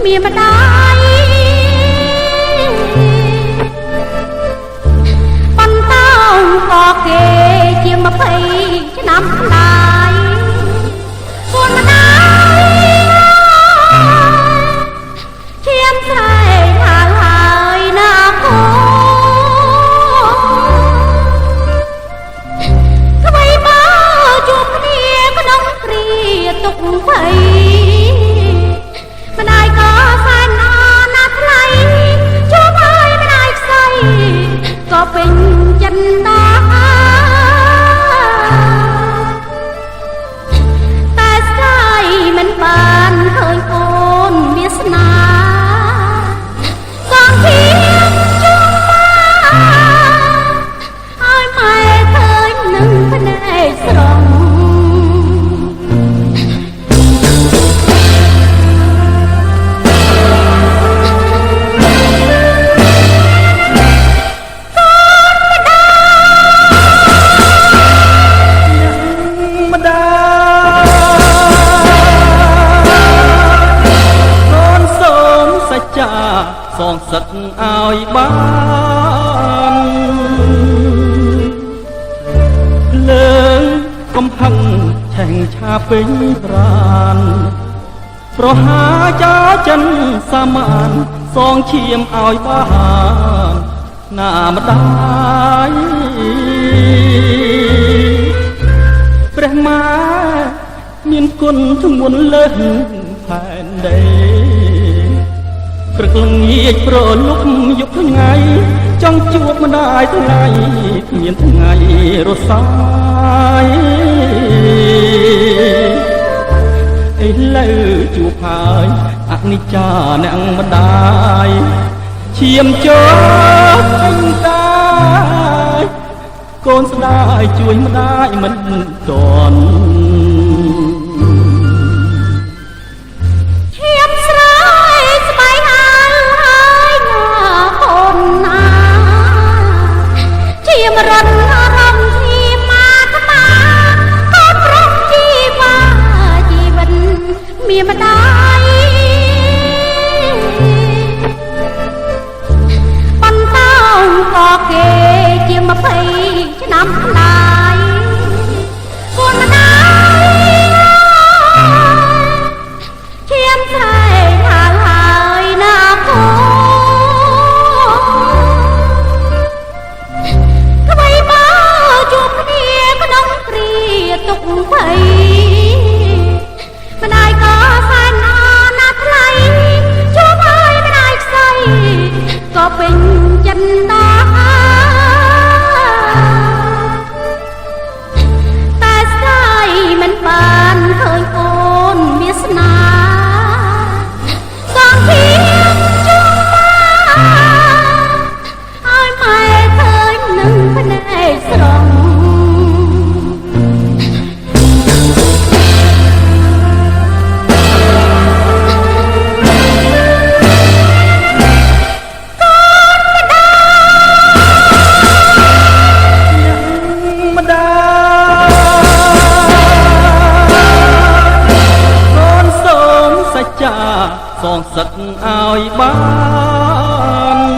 មានម្ដាយបន្តោងក៏គេជា20ឆ្នាំឡើយគួនម្ដាយឈាមស្រែកហើយណាគូអ្វីបើជួបគ្នាក្នុងគ្រាទុកភ័យម្ដាយក៏សែនណាស់ថ្លៃជួបហើយម្ដាយខ្សែក៏ពេញចិនដែរតែស្ដាយមិនបានឃើញអូនវាសនាសងធៀងជួបមកឲ្យម៉ែឃើញនឹងភ្នែកស្រងសងសឹកឲ្យបានលើងកំហឹងឆេងឆាពេញប្រានប្រហាចាចិនសាមានសងឈាមឲ្យបានណាម្ដាយព្រះមាមានគុណធ្ងន់លើសផែនដីព្រឹកល្ងាចប្រលប់យប់ថ្ងៃចង់ជួបម្ដាយថ្ងៃគ្មានថ្ងៃរសាយឥឡូវជួបហើយអនិច្ចាអ្នកម្ដាយឈាមចូលអញតាយកូនស្ដាយជួយម្ដាយមិនតន់រត់រំធីមាថ្មាកូនប្រុសជីវិតមានម្ដាយបន្តោងក៏គេជា20ឆ្នាំឡើយគួនម្ដាយឈាមស្រែកហើយណាគូទុកភ័យម្ដាយក៏សែនណាស់ថ្លៃជួបហើយម្ដាយខ្សែក៏ពេញចិនដែរតែស្ដាយមិនបានឃើញអូនវាសនាសងធៀងជួបឲ្យម៉ែឃើញនឹងភ្នែកស្រងសងសឹកឲ្យបាន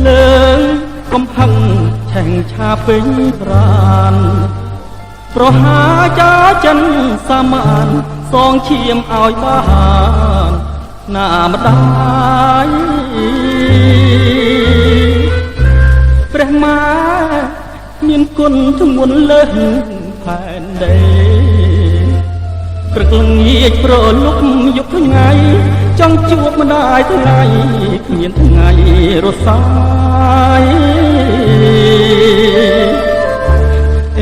លើងកំហឹងឆេងឆាពេញប្រានប្រហាចាចិនសាមានសងឈាមឲ្យបានណាម្ដាយព្រះមាមានគុណធ្ងន់លើសផែនដីព្រឹកល្ងាចប្រលប់យប់ថ្ងៃចង់ជួបម្ដាយថ្ងៃគ្មានថ្ងៃរសាយ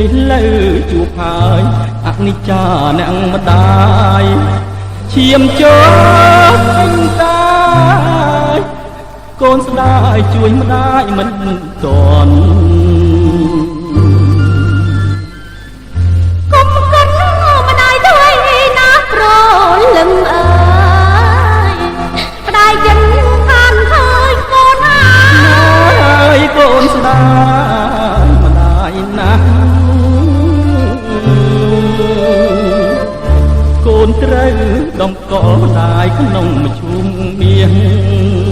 ឥឡូវជួបហើយអនិច្ចាអ្នកម្ដាយឈាមចូលអញតាយកូនស្ដាយជួយម្ដាយមិនតន់លឹងអើយម្ដាយចិនខានឃើញកូនហើយកូនស្ដាយម្ដាយណាស់កូ នត្រូវដំកដាយក្នុងមឈុំមាស